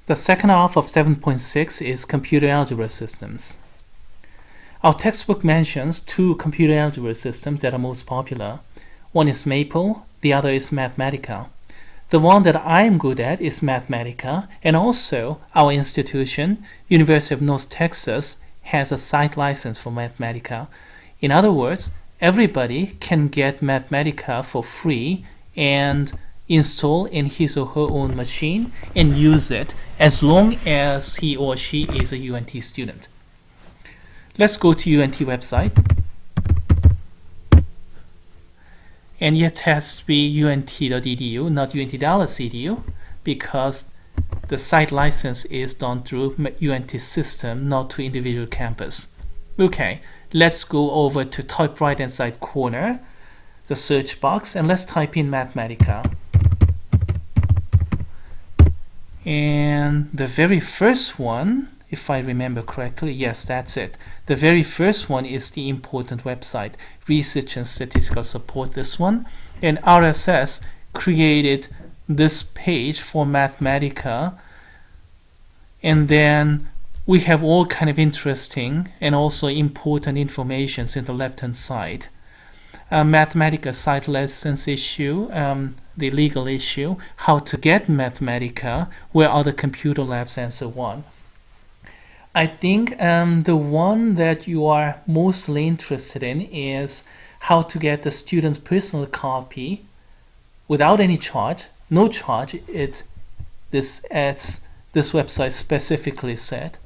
The second half of 7.6 is computer algebra systems. Our textbook mentions two computer algebra systems that are most popular. One is Maple, the other is Mathematica. The one that I'm good at is Mathematica, and also our institution, University of North Texas, has a site license for Mathematica. In other words, everybody can get Mathematica for free and install in his or her own machine and use it as long as he or she is a UNT student. Let's go to UNT website. And it has to be unt.edu, not unt.edu, because the site license is done through UNT system, not to individual campus. Okay, let's go over to top right hand side corner, the search box, and let's type in Mathematica. And the very first one, if I remember correctly, yes, that's it. The very first one is the important website, Research and Statistical Support, this one. And RSS created this page for Mathematica. And then we have all kind of interesting and also important information in the left-hand side. Mathematica site license issue, the legal issue, how to get Mathematica, where are the computer labs, and so on. I think the one that you are mostly interested in is how to get the student's personal copy without any charge, no charge. This website specifically said.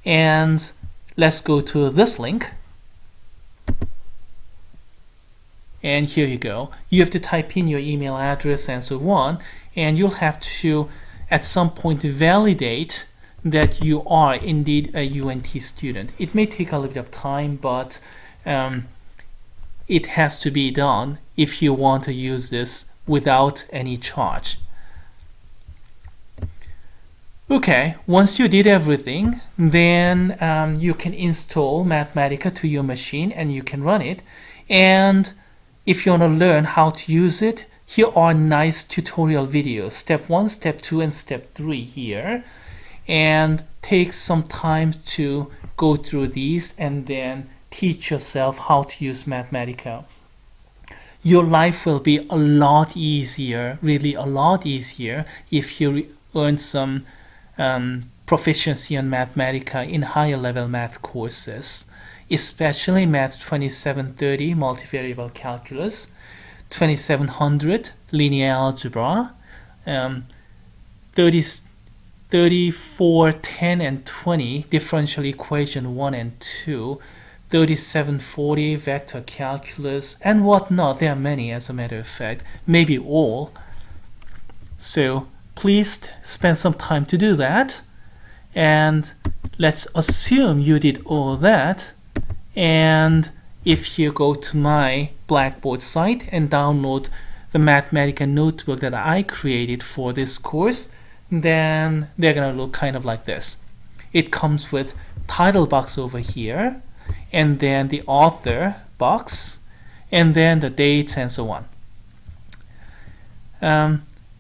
And let's go to this link. And here you go. You have to type in your email address and so on, and you'll have to at some point validate that you are indeed a UNT student. It may take a little bit of time, but it has to be done if you want to use this without any charge. Okay, once you did everything, then you can install Mathematica to your machine and you can run it. And if you want to learn how to use it, here are nice tutorial videos, step 1, step 2, and step 3 here. And take some time to go through these and then teach yourself how to use Mathematica. Your life will be a lot easier, really a lot easier, if you earn some proficiency on Mathematica in higher level math courses, especially Math 2730 multivariable calculus, 2700 linear algebra, 34, 10, and 20 differential equation 1 and 2, 3740 vector calculus, and whatnot. There are many, as a matter of fact, maybe all. So please spend some time to do that, and let's assume you did all that. And if you go to my Blackboard site and download the Mathematica notebook that I created for this course, then they're gonna look kind of like this. It comes with title box over here, and then the author box, and then the dates and so on.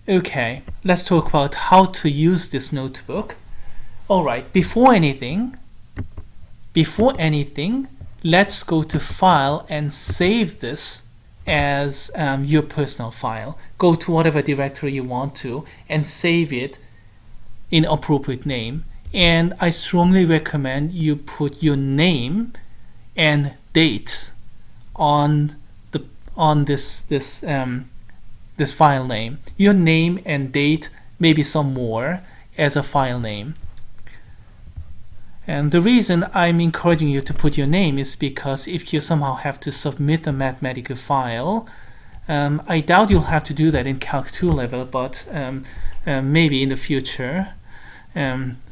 Okay, let's talk about how to use this notebook. Alright, before anything, let's go to File and save this as your personal file. Go to whatever directory you want to and save it in appropriate name. And I strongly recommend you put your name and date on this file name. Your name and date, maybe some more, as a file name. And the reason I'm encouraging you to put your name is because if you somehow have to submit a Mathematica file, I doubt you'll have to do that in Calc 2 level, but maybe in the future.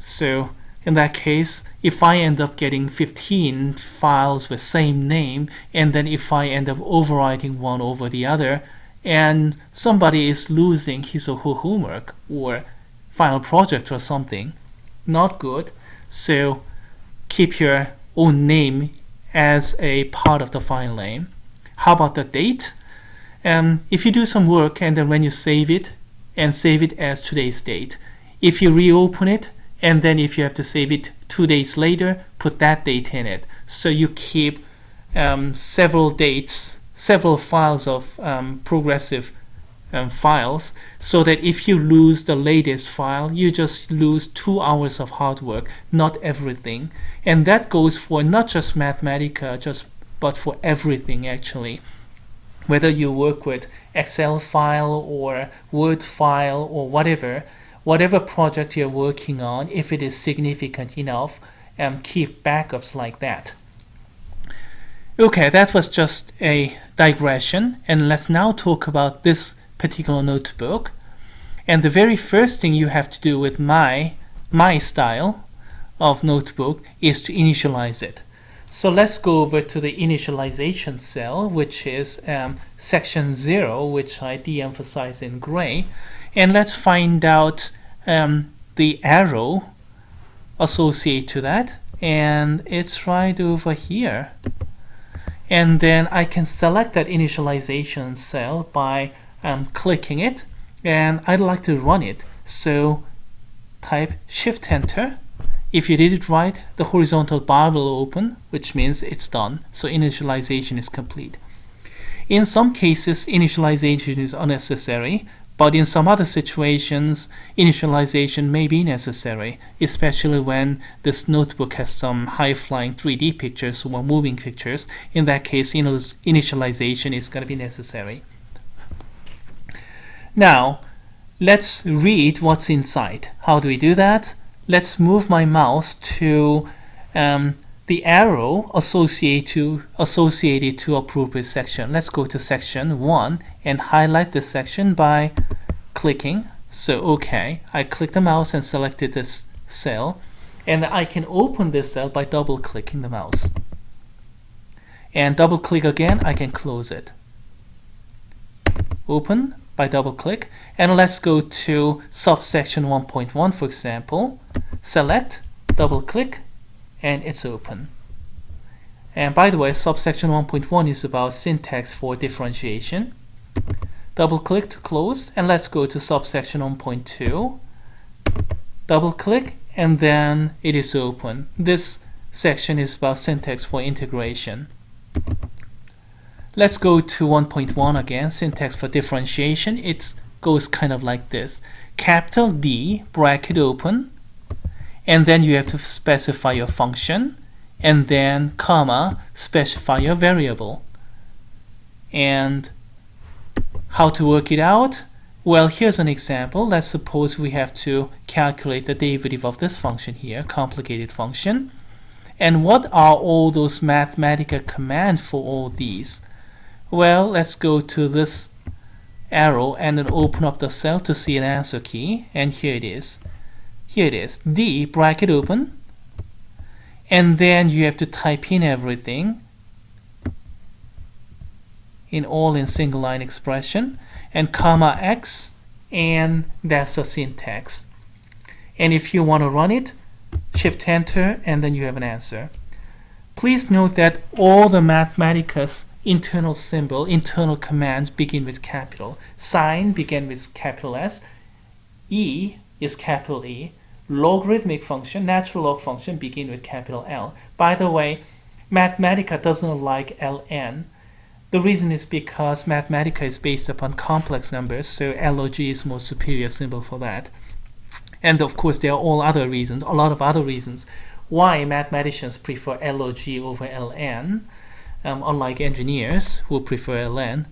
So in that case, if I end up getting 15 files with same name, and then if I end up overwriting one over the other, and somebody is losing his or her homework or final project or something, not good. So keep your own name as a part of the file name. How about the date? If you do some work and then when you save it, and save it as today's date, If you reopen it, and then if you have to save it 2 days later, put that date in it. So you keep several dates, several files of progressive files, so that if you lose the latest file, you just lose 2 hours of hard work, not everything. And that goes for not just Mathematica, but for everything actually. Whether you work with Excel file or Word file or whatever project you're working on, if it is significant enough, keep backups like that. Okay, that was just a digression, and let's now talk about this particular notebook. And the very first thing you have to do with my style of notebook is to initialize it. So let's go over to the initialization cell, which is section 0, which I de-emphasize in gray, and let's find out the arrow associated to that, and it's right over here. And then I can select that initialization cell by clicking it, and I'd like to run it. So type Shift Enter. If you did it right, the horizontal bar will open, which means it's done. So initialization is complete. In some cases, initialization is unnecessary, but in some other situations, initialization may be necessary, especially when this notebook has some high-flying 3D pictures or moving pictures. In that case, initialization is going to be necessary. Now, let's read what's inside. How do we do that? Let's move my mouse to the arrow associated to appropriate section. Let's go to section 1 and highlight this section by clicking. So okay, I clicked the mouse and selected this cell, and I can open this cell by double clicking the mouse. And double click again, I can close it. Open by double click, and let's go to subsection 1.1, for example. Select, double click, and it's open. And by the way, subsection 1.1 is about syntax for differentiation. Double click to close, and let's go to subsection 1.2. Double click, and then it is open. This section is about syntax for integration. Let's go to 1.1 again, syntax for differentiation. It goes kind of like this. Capital D, bracket open, and then you have to specify your function, and then comma, specify your variable. And how to work it out? Well, here's an example. Let's suppose we have to calculate the derivative of this function here, complicated function. And what are all those Mathematica commands for all these? Well, let's go to this arrow and then open up the cell to see an answer key, and here it is. Here it is, D, bracket open, and then you have to type in everything in single line expression, and comma X, and that's the syntax. And if you want to run it, Shift Enter, and then you have an answer. Please note that all the Mathematica's internal commands begin with capital. Sine begin with capital S. E is capital E. Logarithmic function, natural log function begin with capital L. By the way, Mathematica doesn't like ln. The reason is because Mathematica is based upon complex numbers, so log is more superior symbol for that. And of course, there are a lot of other reasons why mathematicians prefer log over ln, unlike engineers who prefer ln.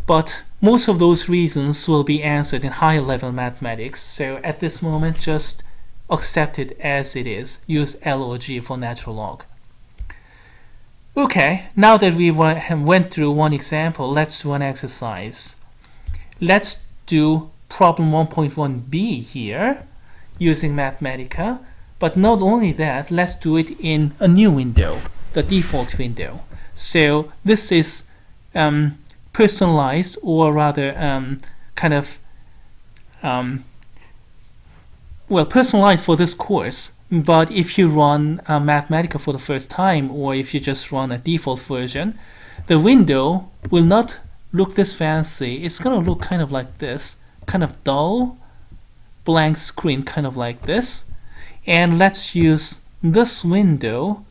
But most of those reasons will be answered in higher level mathematics, so at this moment just accept it as it is. Use log for natural log. Okay, now that we went through one example, let's do an exercise. Let's do problem 1.1b here using Mathematica, but not only that, let's do it in a new window, the default window. So this is personalized, or rather personalized for this course. But if you run Mathematica for the first time, or if you just run a default version, the window will not look this fancy. It's going to look kind of like this, kind of dull, blank screen, kind of like this, and let's use this window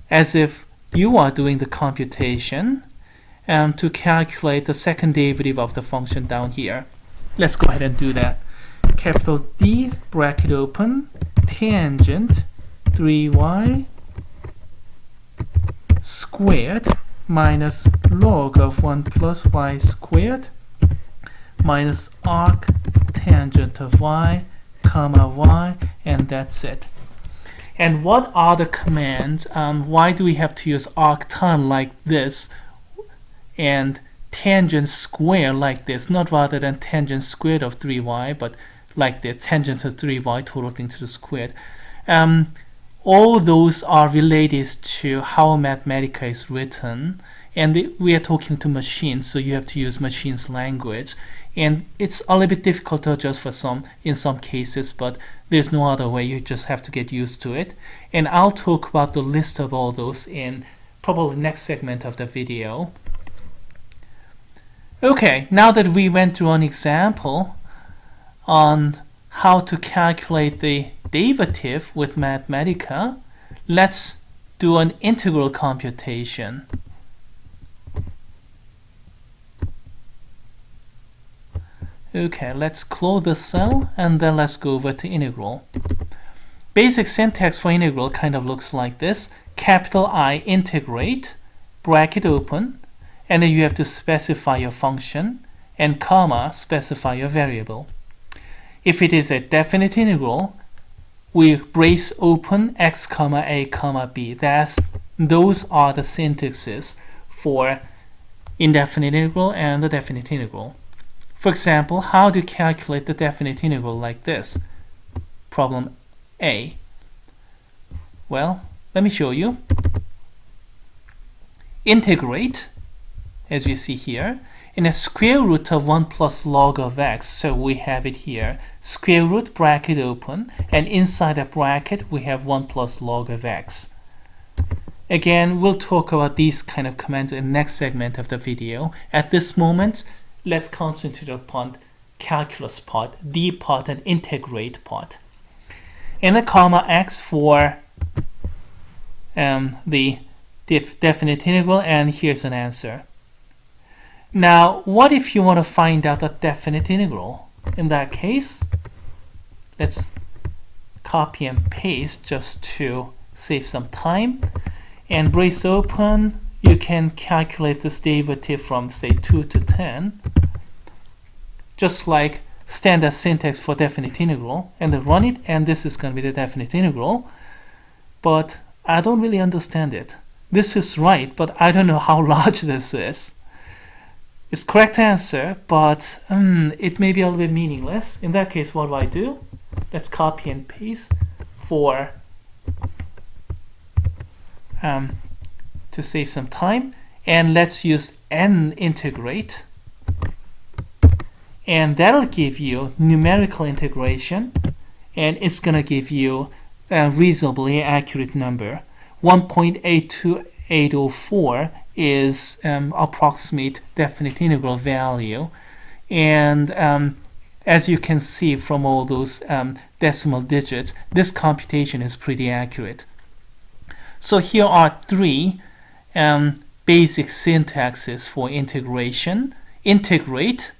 as if you are doing the computation to calculate the second derivative of the function down here. Let's go ahead and do that. Capital D, bracket open, tangent 3y squared minus log of 1 plus y squared minus arc tangent of y, comma y, and that's it. And what are the commands? Why do we have to use arctan like this and tangent square like this, not rather than tangent squared of 3y, but like the tangent of 3y total thing to the squared? All those are related to how Mathematica is written, and we are talking to machines, so you have to use machine's language, and it's a little bit difficult to adjust for in some cases, but there's no other way. You just have to get used to it. And I'll talk about the list of all those in probably next segment of the video. Okay, now that we went through an example on how to calculate the derivative with Mathematica, let's do an integral computation. Okay, let's close the cell and then let's go over to integral. Basic syntax for integral kind of looks like this. Capital I integrate, bracket open, and then you have to specify your function, and comma, specify your variable. If it is a definite integral, we brace open x comma a comma b. Those are the syntaxes for indefinite integral and the definite integral. For example, how do you calculate the definite integral like this? Problem A. Well, let me show you. Integrate, as you see here, in a square root of 1 plus log of x. So we have it here, square root bracket open, and inside a bracket we have 1 plus log of x. Again, we'll talk about these kind of commands in the next segment of the video. At this moment, let's concentrate upon calculus part, D part, and integrate part. And a comma x for the definite integral, and here's an answer. Now, what if you want to find out a definite integral? In that case, let's copy and paste just to save some time. And brace open, you can calculate this derivative from, say, 2 to 10, just like standard syntax for definite integral, and then run it, and this is going to be the definite integral. But I don't really understand it. This is right, but I don't know how large this is. It's correct answer, but it may be a little bit meaningless. In that case, what do I do? Let's copy and paste for to save some time, and let's use n integrate, and that'll give you numerical integration, and it's gonna give you a reasonably accurate number. 1.82804 is approximate definite integral value, and as you can see from all those decimal digits, this computation is pretty accurate. So here are three basic syntaxes for integration. Integrate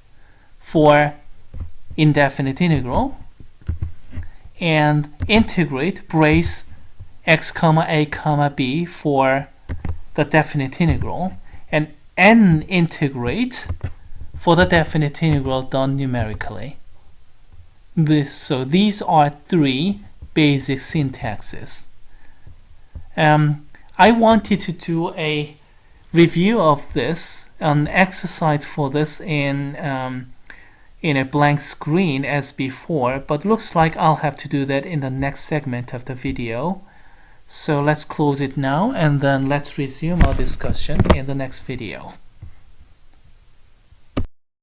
for indefinite integral, and integrate brace x comma a comma b for the definite integral, and n integrate for the definite integral done numerically. So these are three basic syntaxes. I wanted to do a review of this, an exercise for this in a blank screen as before, but looks like I'll have to do that in the next segment of the video. So let's close it now, and then let's resume our discussion in the next video.